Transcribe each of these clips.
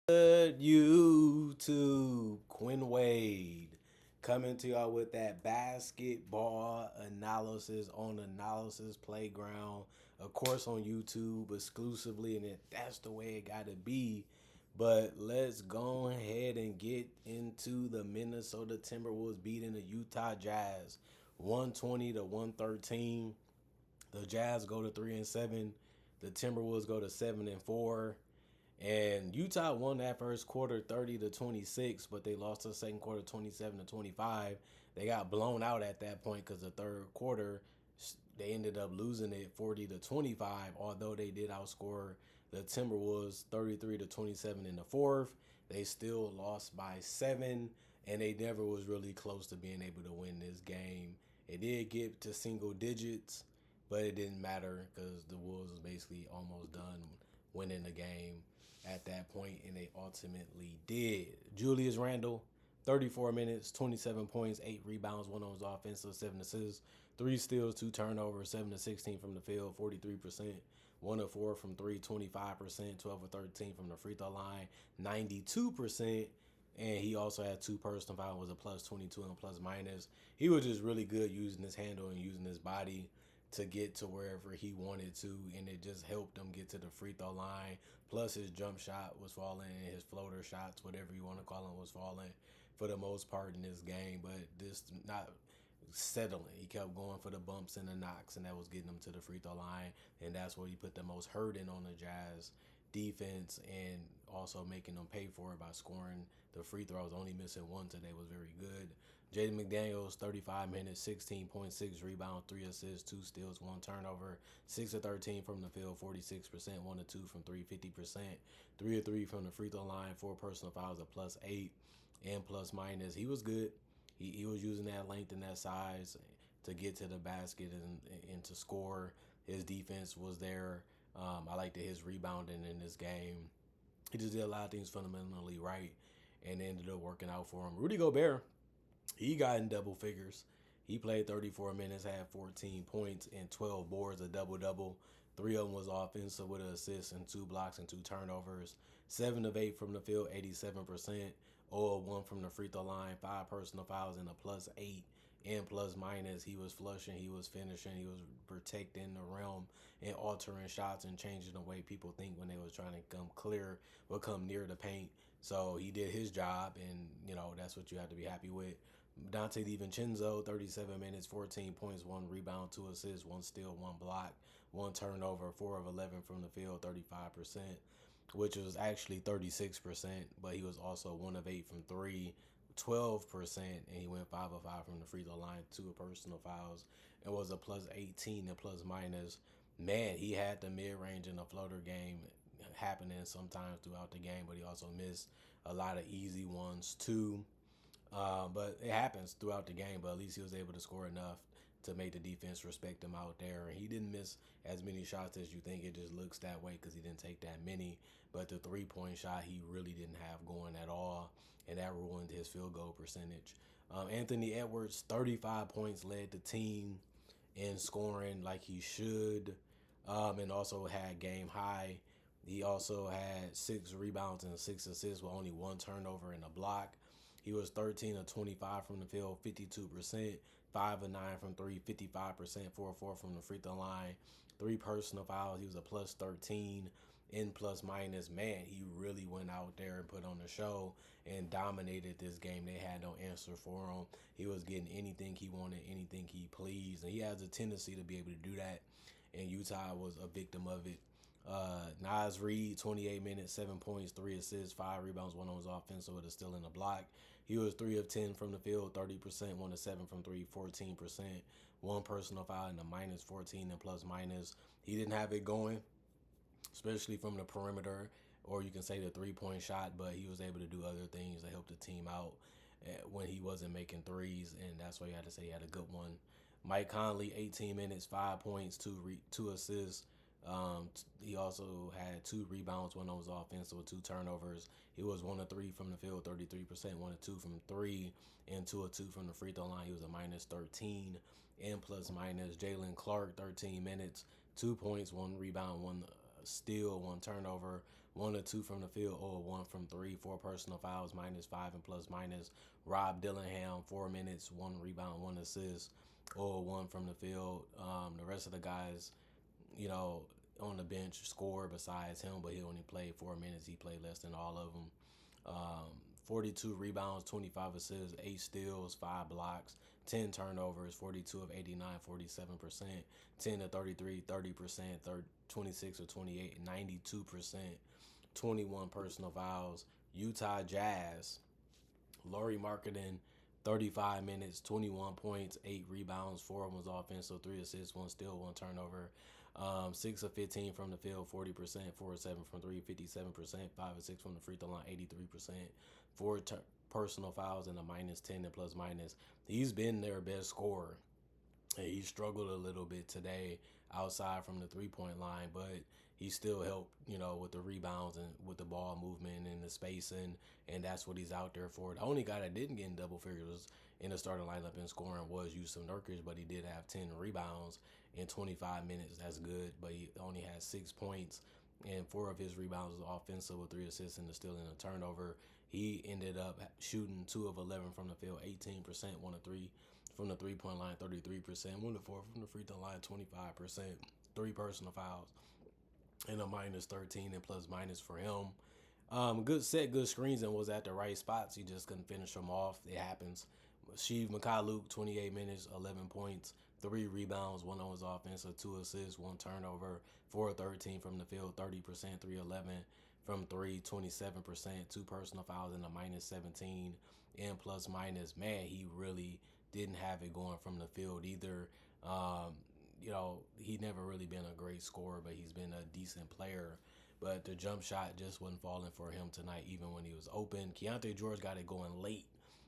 Good YouTube, Quinn Wade coming to y'all with that basketball analysis on Analysis Playground, of course on YouTube exclusively, and that's the way it got to be. But let's go ahead and get into the Minnesota Timberwolves beating the Utah Jazz 120 to 113. The Jazz go to 3-7. The Timberwolves go to 7-4. And Utah won that first quarter 30-26, but they lost the second quarter 27-25. They got blown out at that point because the third quarter they ended up losing it 40-25, although they did outscore the Timberwolves 33-27 in the fourth. They still lost by 7, and they never was really close to being able to win this game. It did get to single digits, but it didn't matter because the Wolves was basically almost done winning the game at that point, and they ultimately did. Julius Randle, 34 minutes, 27 points, 8 rebounds, 1 on his offensive, 7 assists, 3 steals, 2 turnovers, 7 to 16 from the field, 43%, 1 of 4 from 3, 25%, 12 of 13 from the free throw line, 92%. And he also had 2 personal fouls, was a plus 22 and plus minus. He was just really good using his handle and using his body to get to wherever he wanted to, and it just helped him get to the free throw line. Plus, his jump shot was falling, and his floater shots, whatever you want to call them, was falling for the most part in this game. But this not settling. He kept going for the bumps and the knocks, and that was getting him to the free throw line, and that's where he put the most hurt in on the Jazz defense, and also making them pay for it by scoring the free throws. Only missing one today was very good. Jaden McDaniels, 35 minutes, 16.6 rebounds, 3 assists, 2 steals, 1 turnover, 6 of 13 from the field, 46%, 1 of 2 from 3, 50%, 3 of 3 from the free throw line, 4 personal fouls, a plus 8 and plus minus. He was good. He was using that length and that size to get to the basket and to score. His defense was there. I liked his rebounding in this game. He just did a lot of things fundamentally right, and ended up working out for him. Rudy Gobert, he got in double figures. He played 34 minutes, had 14 points and 12 boards, a double-double. 3 of them was offensive with an assist and 2 blocks and 2 turnovers. 7 of 8 from the field, 87%. 0 of 1 from the free throw line, 5 personal fouls and a plus 8 and plus minus. He was flushing, he was finishing, he was protecting the realm and altering shots and changing the way people think when they was trying to come clear or come near the paint. So he did his job, and that's what you have to be happy with. Dante DiVincenzo, 37 minutes, 14 points, 1 rebound, 2 assists, 1 steal, 1 block, 1 turnover, 4 of 11 from the field, 35%, which was actually 36%, but he was also 1 of 8 from 3, 12%, and he went 5 of 5 from the free throw line, 2 personal fouls, and was a plus 18 and plus minus. Man, he had the mid-range and the floater game happening sometimes throughout the game, but he also missed a lot of easy ones too. But it happens throughout the game, but at least he was able to score enough to make the defense respect him out there. And he didn't miss as many shots as you think. It just looks that way because he didn't take that many. But the three-point shot he really didn't have going at all, and that ruined his field goal percentage. Anthony Edwards, 35 points, led the team in scoring like he should, and also had game high. He also had 6 rebounds and 6 assists with only 1 turnover and a block. He was 13 of 25 from the field, 52%, 5 of 9 from 3, 55%, 4 of 4 from the free throw line, 3 personal fouls. He was a plus 13 in plus minus. Man, he really went out there and put on the show and dominated this game. They had no answer for him. He was getting anything he wanted, anything he pleased, and he has a tendency to be able to do that, and Utah was a victim of it. Naz Reid, 28 minutes, 7 points, 3 assists, 5 rebounds, 1 on his offensive with a steal and a block. He was 3 of 10 from the field, 30%, 1 of 7 from 3, 14%, 1 personal foul and a minus 14 and plus minus. He didn't have it going, especially from the perimeter, or you can say the 3-point shot, but he was able to do other things to help the team out when he wasn't making threes, and that's why you had to say he had a good one. Mike Conley, 18 minutes, 5 points, 2 assists. He also had 2 rebounds, 1 on his offensive with 2 turnovers. He was 1 of 3 from the field, 33%, 1 of 2 from 3, and 2 of 2 from the free throw line. He was a minus 13 and plus minus. Jalen Clark, 13 minutes, 2 points, 1 rebound, 1 steal, 1 turnover, 1 or 2 from the field, or 1 from 3, 4 personal fouls, -5 and plus minus. Rob Dillingham, 4 minutes, 1 rebound, 1 assist, or 1 from the field. The rest of the guys, you know, on the bench scored besides him, but he only played 4 minutes. He played less than all of them. 42 rebounds, 25 assists, 8 steals, 5 blocks, 10 turnovers, 42 of 89, 47%, 10 to 33, 30%, 26 or 28, 92%, 21 personal fouls. Utah Jazz, Laurie Marketing, 35 minutes, 21 points, 8 rebounds, 4 of them was offensive, 3 assists, 1 steal, 1 turnover. 6 of 15 from the field, 40%, 4 of 7 from 3, 57%, 5 of 6 from the free throw line, 83%, 4 personal fouls, and a -10 and plus minus. He's been their best scorer. And he struggled a little bit today outside from the 3-point line, but he still helped, you know, with the rebounds and with the ball movement and the spacing, and that's what he's out there for. The only guy that didn't get in double figures in the starting lineup in scoring was Yusuf Nurkic, but he did have 10 rebounds in 25 minutes. That's good, but he only had 6 points, and 4 of his rebounds was offensive with 3 assists and a steal and a turnover. He ended up shooting 2 of 11 from the field, 18%, 1 of 3 from the 3-point line, 33%, 1 to 4 from the free throw line, 25%, 3 personal fouls, and a -13 and plus minus for him. Good set, good screens, and was at the right spots. He just couldn't finish them off. It happens. Sheev Mikhailuk, 28 minutes, 11 points, 3 rebounds, 1 on his offensive, 2 assists, 1 turnover, 4 of 13 from the field, 30%, 3-11 from 3, 27%, 2 personal fouls, and a -17 and plus minus. Man, he really didn't have it going from the field either. You know, he never really been a great scorer, but he's been a decent player. But the jump shot just wasn't falling for him tonight, even when he was open. Keontae George got it going late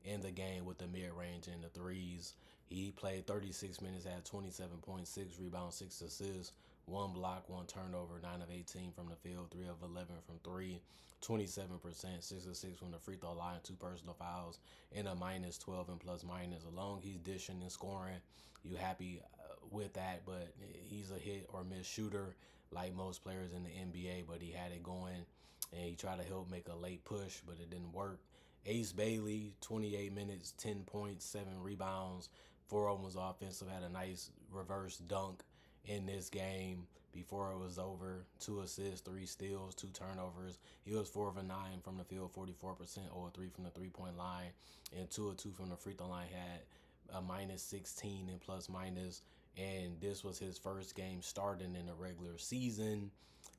in the game with the mid-range and the threes. He played 36 minutes, had 27.6 rebounds, 6 assists, 1 block, 1 turnover, 9 of 18 from the field, 3 of 11 from 3, 27%, 6 of 6 from the free throw line, 2 personal fouls, and a -12 and plus minus. As long as he's dishing and scoring, you happy with that, but he's a hit or miss shooter like most players in the NBA, but he had it going, and he tried to help make a late push, but it didn't work. Ace Bailey, 28 minutes, 10 points, 7 rebounds, 4 of them was offensive, had a nice reverse dunk in this game before it was over. 2 assists, 3 steals, 2 turnovers. He was 4 of 9 from the field, 44%, 0 of 3 from the 3-point line, and 2 of 2 from the free throw line. Had a -16 and plus minus, and this was his first game starting in the regular season,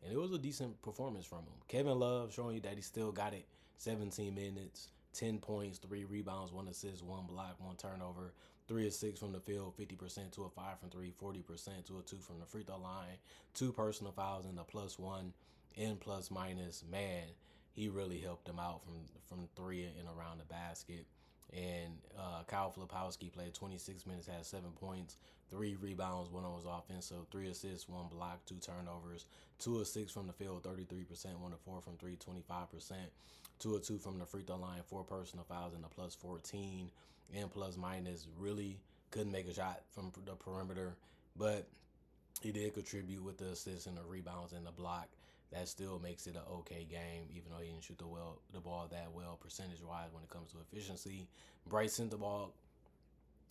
and it was a decent performance from him. Kevin Love showing you that he still got it. 17 minutes, 10 points, 3 rebounds, 1 assist, 1 block, 1 turnover, 3 of 6 from the field, 50%, 2 of 5 from 3, 40%, 2 of 2 from the free throw line, 2 personal fouls, and a +1 and plus minus. Man, he really helped them out from 3 and around the basket. And Kyle Filipowski played 26 minutes, had 7 points, 3 rebounds, 1 on his offensive, 3 assists, 1 block, 2 turnovers, 2 of 6 from the field, 33%, 1 of 4 from 3, 25%, 2 of 2 from the free throw line, 4 personal fouls, and a +14 and plus minus. Really couldn't make a shot from the perimeter, but he did contribute with the assists and the rebounds and the block. That still makes it an okay game, even though he didn't shoot the ball that well percentage-wise when it comes to efficiency. Bryce sent the ball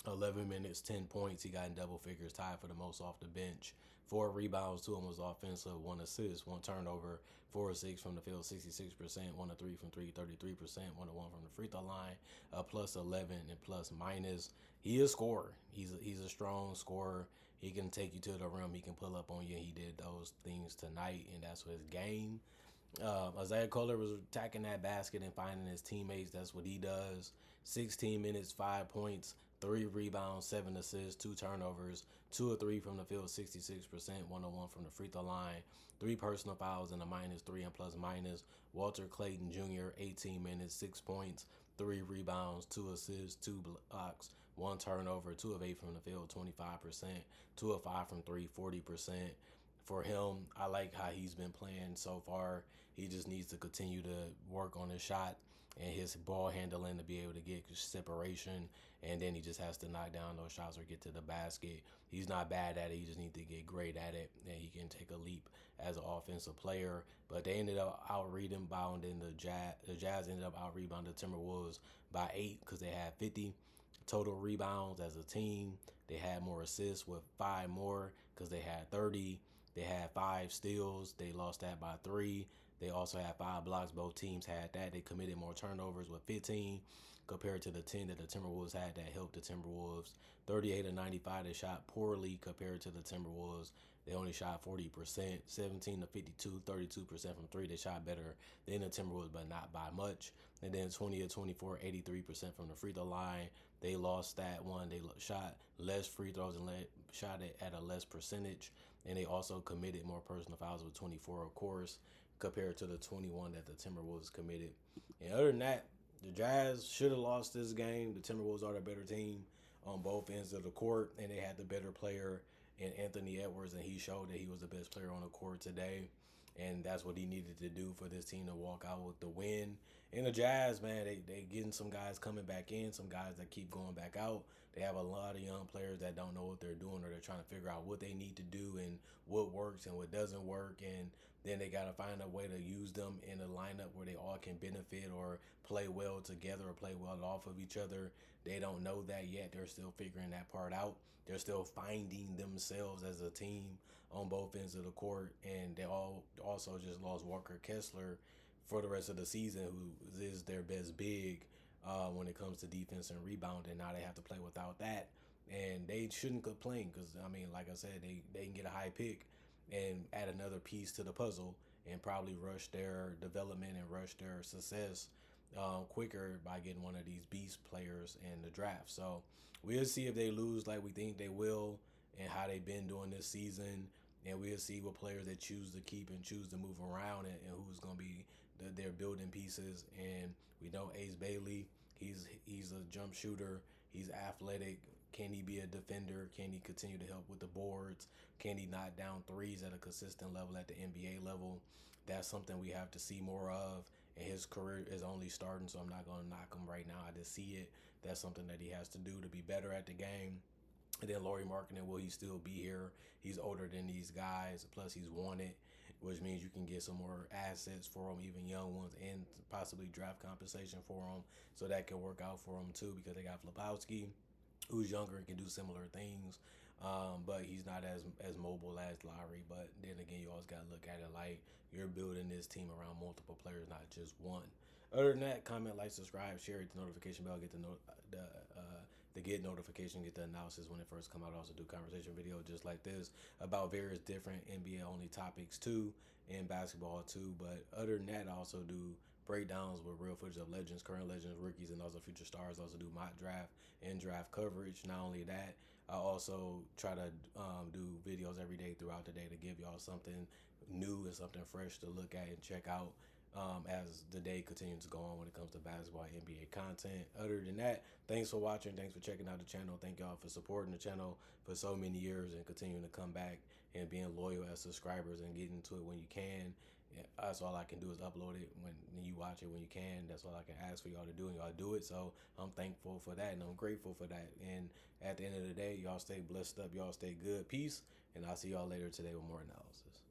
11 minutes, 10 points. He got in double figures, tied for the most off the bench. 4 rebounds, 2 of them was offensive, 1 assist, 1 turnover, 4 of 6 from the field, 66%, 1 of 3 from 3, 33%, 1 of 1 from the free throw line, a +11 and plus minus. He is a scorer. He's a strong scorer. He can take you to the rim. He can pull up on you. He did those things tonight, and that's his game. Isaiah Kohler was attacking that basket and finding his teammates. That's what he does. 16 minutes, 5 points, 3 rebounds, 7 assists, 2 turnovers, 2 of 3 from the field, 66%, 1 of 1 from the free throw line, 3 personal fouls, and a -3 and plus minus. Walter Clayton Jr., 18 minutes, 6 points, 3 rebounds, 2 assists, 2 blocks, 1 turnover, 2 of 8 from the field, 25%, 2 of 5 from 3, 40%. For him, I like how he's been playing so far. He just needs to continue to work on his shot. and his ball handling to be able to get separation, and then he just has to knock down those shots or get to the basket. He's not bad at it. He just needs to get great at it, and he can take a leap as an offensive player. But they ended up out rebounding the Jazz. The Jazz ended up out rebounding the Timberwolves by 8 because they had 50 total rebounds as a team. They had more assists with 5 more because they had 30. They had 5 steals. They lost that by 3. They also had 5 blocks. Both teams had that. They committed more turnovers with 15 compared to the 10 that the Timberwolves had that helped the Timberwolves. 38 of 95, they shot poorly compared to the Timberwolves. They only shot 40%, 17 to 52, 32% from 3. They shot better than the Timberwolves, but not by much. And then 20 of 24, 83% from the free throw line. They lost that one. They shot less free throws and shot it at a less percentage. And they also committed more personal fouls with 24, of course, compared to the 21 that the Timberwolves committed. And other than that, the Jazz should have lost this game. The Timberwolves are the better team on both ends of the court, and they had the better player in Anthony Edwards, and he showed that he was the best player on the court today. And that's what he needed to do for this team to walk out with the win. And the Jazz, man, they getting some guys coming back in, some guys that keep going back out. They have a lot of young players that don't know what they're doing, or they're trying to figure out what they need to do and what works and what doesn't work. And then they got to find a way to use them in a lineup where they all can benefit or play well together or play well off of each other. They don't know that yet. They're still figuring that part out. They're still finding themselves as a team on both ends of the court. And they all also just lost Walker Kessler for the rest of the season, who is their best big when it comes to defense and rebounding. Now they have to play without that. And they shouldn't complain because, I mean, like I said, they can get a high pick and add another piece to the puzzle and probably rush their development and rush their success quicker by getting one of these beast players in the draft. So we'll see if they lose like we think they will and how they've been doing this season. And we'll see what players they choose to keep and choose to move around, and who's going to be their building pieces. And we know Ace Bailey, he's a jump shooter. He's athletic. Can he be a defender? Can he continue to help with the boards? Can he knock down threes at a consistent level at the NBA level? That's something we have to see more of. And his career is only starting, so I'm not going to knock him right now. I just see it. That's something that he has to do to be better at the game. And then Lauri Markkanen, will he still be here? He's older than these guys. Plus, he's wanted, which means you can get some more assets for him, even young ones, and possibly draft compensation for him. So that can work out for him, too, because they got Flapowski, who's younger and can do similar things. But he's not as mobile as Lowry. But then again, you always got to look at it like you're building this team around multiple players, not just one. Other than that, comment, like, subscribe, share, hit the notification bell, get the get notification, get the analysis when it first come out. Also do conversation videos just like this about various different NBA only topics too, and basketball too. But other than that, I also do breakdowns with real footage of legends, current legends, rookies, and also future stars. I also do mock draft and draft coverage. Not only that, I also try to do videos every day throughout the day to give y'all something new and something fresh to look at and check out as the day continues to go on when it comes to basketball and NBA content. Other than that, thanks for watching. Thanks for checking out the channel. Thank y'all for supporting the channel for so many years and continuing to come back and being loyal as subscribers and getting to it when you can. That's all I can do is upload it when you watch it when you can. That's all I can ask for y'all to do, and y'all do it. So I'm thankful for that, and I'm grateful for that. And at the end of the day, y'all stay blessed up. Y'all stay good. Peace, and I'll see y'all later today with more analysis.